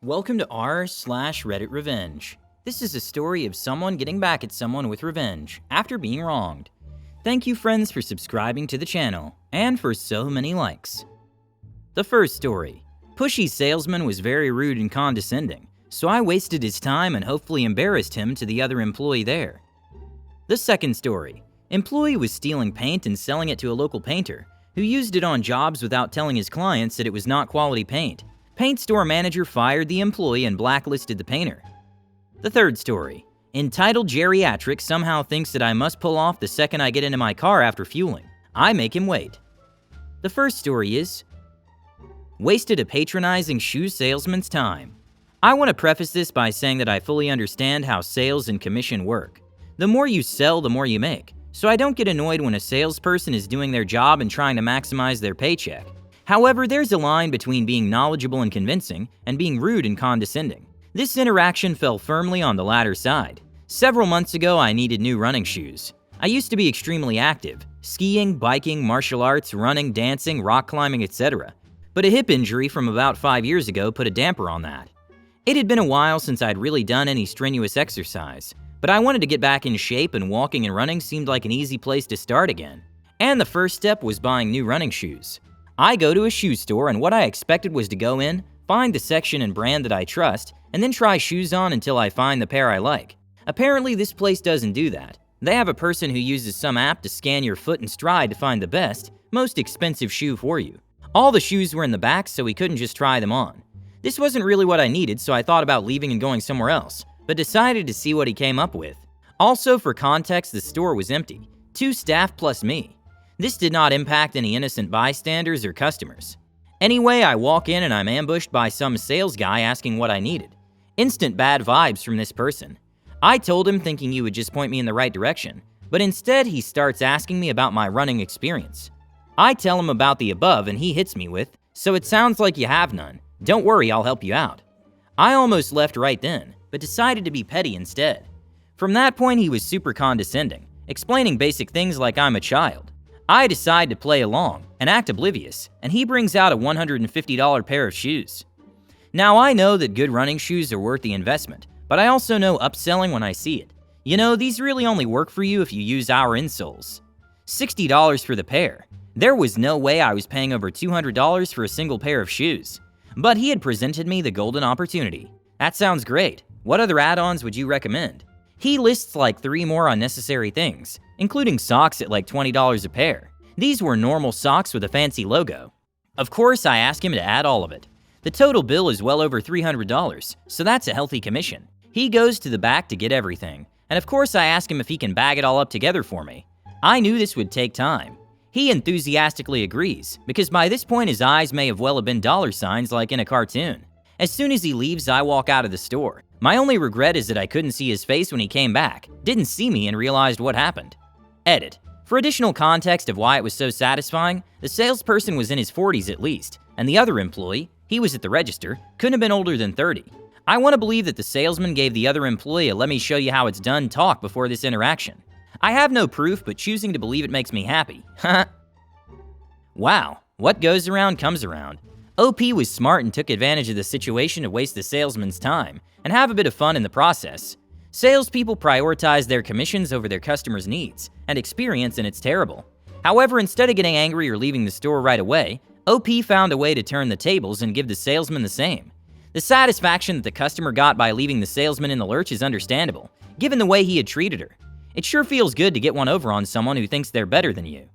Welcome to r/Reddit Revenge. This is a story of someone getting back at someone with revenge after being wronged. Thank you friends for subscribing to the channel, and for so many likes. The first story. Pushy salesman was very rude and condescending, so I wasted his time and hopefully embarrassed him to the other employee there. The second story. Employee was stealing paint and selling it to a local painter, who used it on jobs without telling his clients that it was not quality paint. Paint store manager fired the employee and blacklisted the painter. The third story. Entitled Geriatric somehow thinks that I must pull off the second I get into my car after fueling. I make him wait. The first story is wasted a patronizing shoe salesman's time. I want to preface this by saying that I fully understand how sales and commission work. The more you sell, the more you make. So I don't get annoyed when a salesperson is doing their job and trying to maximize their paycheck. However, there's a line between being knowledgeable and convincing and being rude and condescending. This interaction fell firmly on the latter side. Several months ago, I needed new running shoes. I used to be extremely active, skiing, biking, martial arts, running, dancing, rock climbing, etc. But a hip injury from about 5 years ago put a damper on that. It had been a while since I'd really done any strenuous exercise, but I wanted to get back in shape, and walking and running seemed like an easy place to start again. And the first step was buying new running shoes. I go to a shoe store, and what I expected was to go in, find the section and brand that I trust, and then try shoes on until I find the pair I like. Apparently, this place doesn't do that. They have a person who uses some app to scan your foot and stride to find the best, most expensive shoe for you. All the shoes were in the back, so we couldn't just try them on. This wasn't really what I needed, so I thought about leaving and going somewhere else, but decided to see what he came up with. Also, for context, the store was empty. 2 staff plus me. This did not impact any innocent bystanders or customers. Anyway, I walk in and I'm ambushed by some sales guy asking what I needed. Instant bad vibes from this person. I told him thinking he would just point me in the right direction, but instead he starts asking me about my running experience. I tell him about the above and he hits me with, "So it sounds like you have none. Don't worry, I'll help you out." I almost left right then, but decided to be petty instead. From that point he was super condescending, explaining basic things like I'm a child. I decide to play along and act oblivious, and he brings out a $150 pair of shoes. Now I know that good running shoes are worth the investment, but I also know upselling when I see it. You know, these really only work for you if you use our insoles. $60 for the pair. There was no way I was paying over $200 for a single pair of shoes. But he had presented me the golden opportunity. That sounds great. What other add-ons would you recommend? He lists like 3 more unnecessary things, including socks at like $20 a pair. These were normal socks with a fancy logo. Of course, I ask him to add all of it. The total bill is well over $300, so that's a healthy commission. He goes to the back to get everything, and of course I ask him if he can bag it all up together for me. I knew this would take time. He enthusiastically agrees, because by this point his eyes may have well been dollar signs like in a cartoon. As soon as he leaves, I walk out of the store. My only regret is that I couldn't see his face when he came back, didn't see me and realized what happened. Edit. For additional context of why it was so satisfying, the salesperson was in his 40s at least, and the other employee, he was at the register, couldn't have been older than 30. I want to believe that the salesman gave the other employee a "let me show you how it's done" talk before this interaction. I have no proof, but choosing to believe it makes me happy. Wow, what goes around comes around. OP was smart and took advantage of the situation to waste the salesman's time and have a bit of fun in the process. Salespeople prioritize their commissions over their customers' needs and experience, and it's terrible. However, instead of getting angry or leaving the store right away, OP found a way to turn the tables and give the salesman the same. The satisfaction that the customer got by leaving the salesman in the lurch is understandable, given the way he had treated her. It sure feels good to get one over on someone who thinks they're better than you.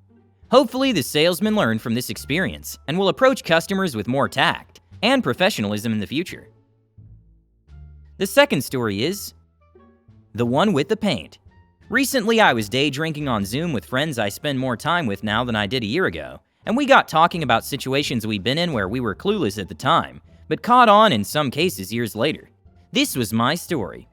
Hopefully, the salesman learned from this experience and will approach customers with more tact and professionalism in the future. The second story is the one with the paint. Recently, I was day drinking on Zoom with friends I spend more time with now than I did a year ago, and we got talking about situations we'd been in where we were clueless at the time, but caught on in some cases years later. This was my story.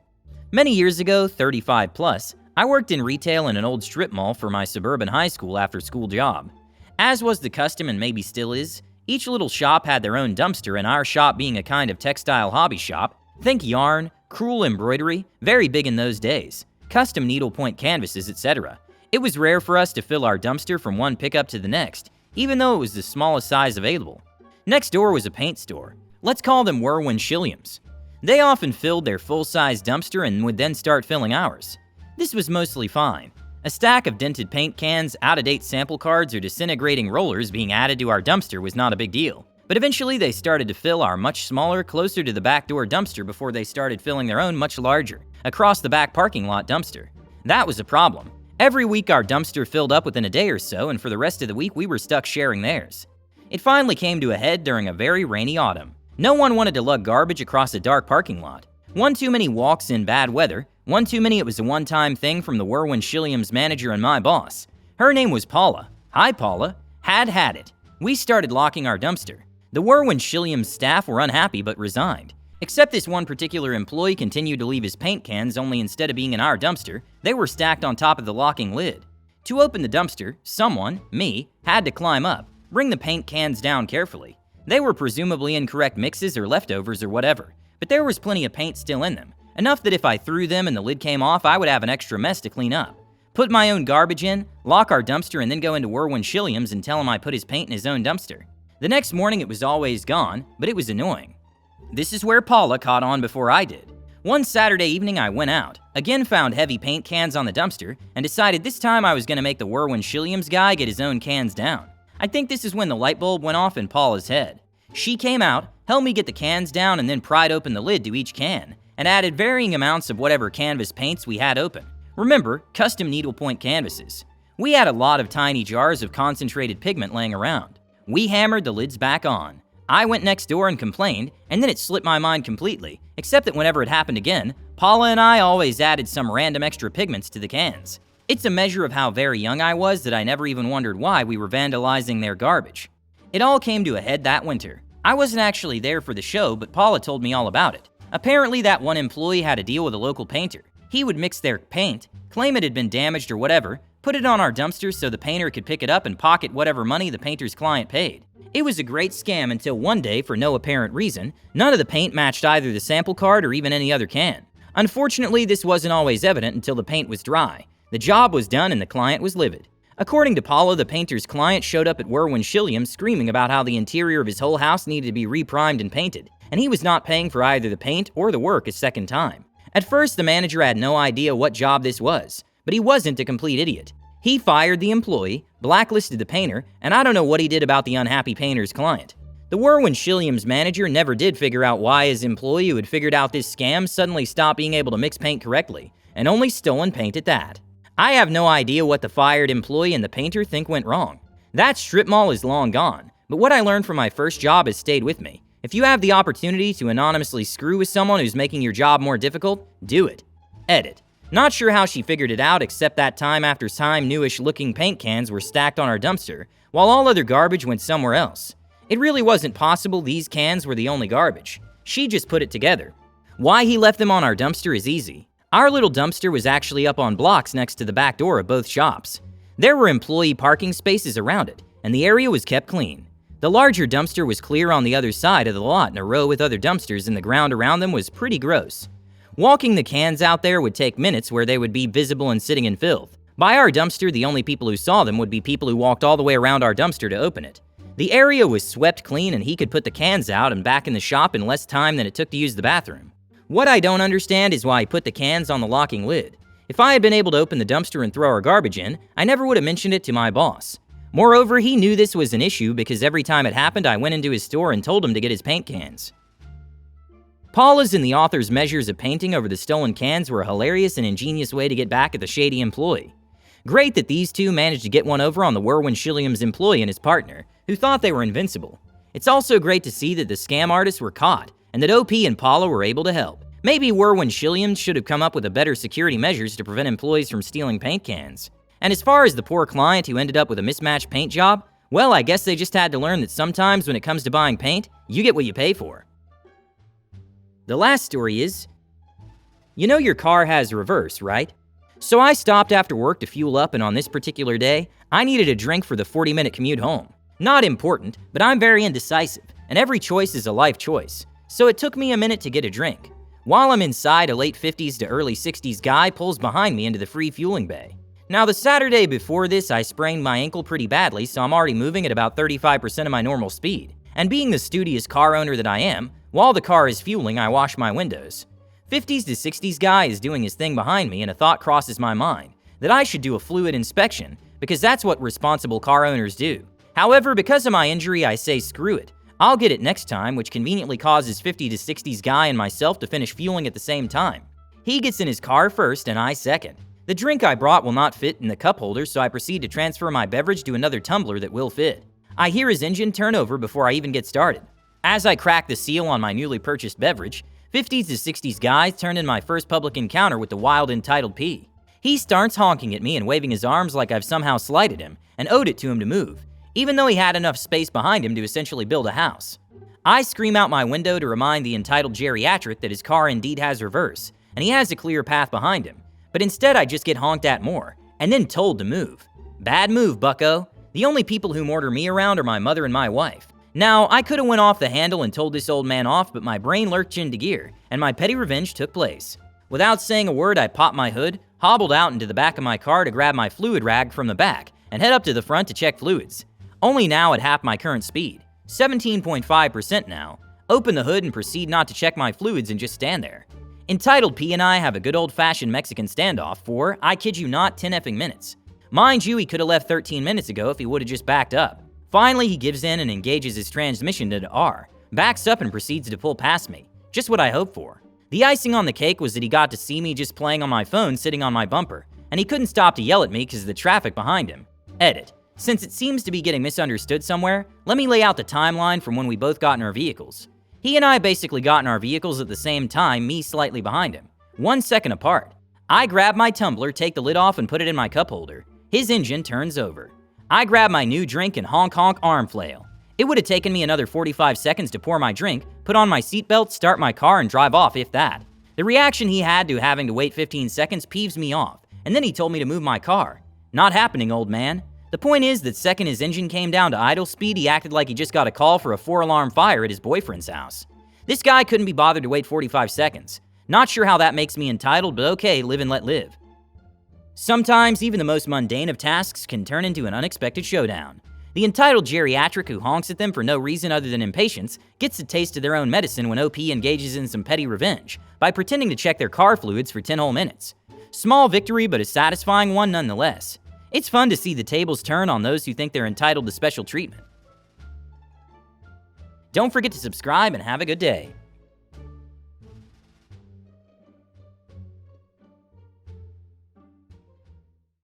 Many years ago, 35 plus, I worked in retail in an old strip mall for my suburban high school after-school job. As was the custom and maybe still is, each little shop had their own dumpster, and our shop being a kind of textile hobby shop, think yarn, crewel embroidery, very big in those days, custom needlepoint canvases, etc. It was rare for us to fill our dumpster from one pickup to the next, even though it was the smallest size available. Next door was a paint store. Let's call them Whirlwind-Shilliams. They often filled their full-size dumpster and would then start filling ours. This was mostly fine. A stack of dented paint cans, out-of-date sample cards, or disintegrating rollers being added to our dumpster was not a big deal. But eventually they started to fill our much smaller, closer to the back door dumpster before they started filling their own much larger, across the back parking lot dumpster. That was a problem. Every week our dumpster filled up within a day or so, and for the rest of the week we were stuck sharing theirs. It finally came to a head during a very rainy autumn. No one wanted to lug garbage across a dark parking lot. One too many walks in bad weather, one too many it was a one-time thing from the Whirlwind-Shilliams manager and my boss. Her name was Paula. Hi Paula. Had it. We started locking our dumpster. The Whirlwind-Shilliams staff were unhappy but resigned. Except this one particular employee continued to leave his paint cans, only instead of being in our dumpster, they were stacked on top of the locking lid. To open the dumpster, someone, me, had to climb up, bring the paint cans down carefully. They were presumably incorrect mixes or leftovers or whatever, but there was plenty of paint still in them, enough that if I threw them and the lid came off, I would have an extra mess to clean up. Put my own garbage in, lock our dumpster, and then go into Whirlwind-Shilliams and tell him I put his paint in his own dumpster. The next morning it was always gone, but it was annoying. This is where Paula caught on before I did. One Saturday evening I went out, again found heavy paint cans on the dumpster, and decided this time I was going to make the Whirlwind-Shilliams guy get his own cans down. I think this is when the light bulb went off in Paula's head. She came out, helped me get the cans down, and then pried open the lid to each can, and added varying amounts of whatever canvas paints we had open. Remember, custom needlepoint canvases. We had a lot of tiny jars of concentrated pigment laying around. We hammered the lids back on. I went next door and complained, and then it slipped my mind completely, except that whenever it happened again, Paula and I always added some random extra pigments to the cans. It's a measure of how very young I was that I never even wondered why we were vandalizing their garbage. It all came to a head that winter. I wasn't actually there for the show, but Paula told me all about it. Apparently that one employee had a deal with a local painter. He would mix their paint, claim it had been damaged or whatever, put it on our dumpster so the painter could pick it up and pocket whatever money the painter's client paid. It was a great scam until one day, for no apparent reason, none of the paint matched either the sample card or even any other can. Unfortunately, this wasn't always evident until the paint was dry. The job was done and the client was livid. According to Paula, the painter's client showed up at Whirlwind-Shilliams screaming about how the interior of his whole house needed to be reprimed and painted, and he was not paying for either the paint or the work a second time. At first, the manager had no idea what job this was, but he wasn't a complete idiot. He fired the employee, blacklisted the painter, and I don't know what he did about the unhappy painter's client. The Whirlwind-Shilliams manager never did figure out why his employee who had figured out this scam suddenly stopped being able to mix paint correctly, and only stolen paint at that. I have no idea what the fired employee and the painter think went wrong. That strip mall is long gone, but what I learned from my first job has stayed with me. If you have the opportunity to anonymously screw with someone who's making your job more difficult, do it. Edit. Not sure how she figured it out, except that time after time newish looking paint cans were stacked on our dumpster, while all other garbage went somewhere else. It really wasn't possible these cans were the only garbage. She just put it together. Why he left them on our dumpster is easy. Our little dumpster was actually up on blocks next to the back door of both shops. There were employee parking spaces around it, and the area was kept clean. The larger dumpster was clear on the other side of the lot in a row with other dumpsters, and the ground around them was pretty gross. Walking the cans out there would take minutes where they would be visible and sitting in filth. By our dumpster, the only people who saw them would be people who walked all the way around our dumpster to open it. The area was swept clean and he could put the cans out and back in the shop in less time than it took to use the bathroom. What I don't understand is why he put the cans on the locking lid. If I had been able to open the dumpster and throw our garbage in, I never would have mentioned it to my boss. Moreover, he knew this was an issue because every time it happened, I went into his store and told him to get his paint cans. Paula's and the author's measures of painting over the stolen cans were a hilarious and ingenious way to get back at the shady employee. Great that these two managed to get one over on the Whirlwind-Shilliams employee and his partner, who thought they were invincible. It's also great to see that the scam artists were caught, and that OP and Paula were able to help. Maybe Whirlwind-Shilliams should have come up with a better security measures to prevent employees from stealing paint cans. And as far as the poor client who ended up with a mismatched paint job, well, I guess they just had to learn that sometimes when it comes to buying paint, you get what you pay for. The last story is, you know your car has reverse, right? So I stopped after work to fuel up, and on this particular day, I needed a drink for the 40-minute commute home. Not important, but I'm very indecisive, and every choice is a life choice. So it took me a minute to get a drink. While I'm inside, a late 50s to early 60s guy pulls behind me into the free fueling bay. Now the Saturday before this, I sprained my ankle pretty badly, so I'm already moving at about 35% of my normal speed. And being the studious car owner that I am, while the car is fueling, I wash my windows. 50s to 60s guy is doing his thing behind me, and a thought crosses my mind that I should do a fluid inspection because that's what responsible car owners do. However, because of my injury, I say screw it. I'll get it next time, which conveniently causes 50 to 60s guy and myself to finish fueling at the same time. He gets in his car first and I second. The drink I brought will not fit in the cup holder, so I proceed to transfer my beverage to another tumbler that will fit. I hear his engine turn over before I even get started. As I crack the seal on my newly purchased beverage, 50s to 60s guy turned in my first public encounter with the wild entitled P. He starts honking at me and waving his arms like I've somehow slighted him and owed it to him to move, even though he had enough space behind him to essentially build a house. I scream out my window to remind the entitled geriatric that his car indeed has reverse, and he has a clear path behind him, but instead I just get honked at more, and then told to move. Bad move, bucko. The only people who order me around are my mother and my wife. Now, I could've went off the handle and told this old man off, but my brain lurched into gear, and my petty revenge took place. Without saying a word, I popped my hood, hobbled out into the back of my car to grab my fluid rag from the back, and head up to the front to check fluids. Only now at half my current speed, 17.5% now. Open the hood and proceed not to check my fluids and just stand there. Entitled P and I have a good old-fashioned Mexican standoff for, I kid you not, 10 effing minutes. Mind you, he could've left 13 minutes ago if he would've just backed up. Finally, he gives in and engages his transmission to R, backs up and proceeds to pull past me. Just what I hoped for. The icing on the cake was that he got to see me just playing on my phone sitting on my bumper, and he couldn't stop to yell at me because of the traffic behind him. Edit. Since it seems to be getting misunderstood somewhere, let me lay out the timeline from when we both got in our vehicles. He and I basically got in our vehicles at the same time, me slightly behind him. 1 second apart. I grab my tumbler, take the lid off, and put it in my cup holder. His engine turns over. I grab my new drink and honk arm flail. It would have taken me another 45 seconds to pour my drink, put on my seatbelt, start my car, and drive off if that. The reaction he had to having to wait 15 seconds peeves me off, and then he told me to move my car. Not happening, old man. The point is that second his engine came down to idle speed, he acted like he just got a call for a 4-alarm fire at his boyfriend's house. This guy couldn't be bothered to wait 45 seconds. Not sure how that makes me entitled, but okay, live and let live. Sometimes, even the most mundane of tasks can turn into an unexpected showdown. The entitled geriatric who honks at them for no reason other than impatience gets a taste of their own medicine when OP engages in some petty revenge by pretending to check their car fluids for 10 whole minutes. Small victory, but a satisfying one nonetheless. It's fun to see the tables turn on those who think they're entitled to special treatment. Don't forget to subscribe and have a good day.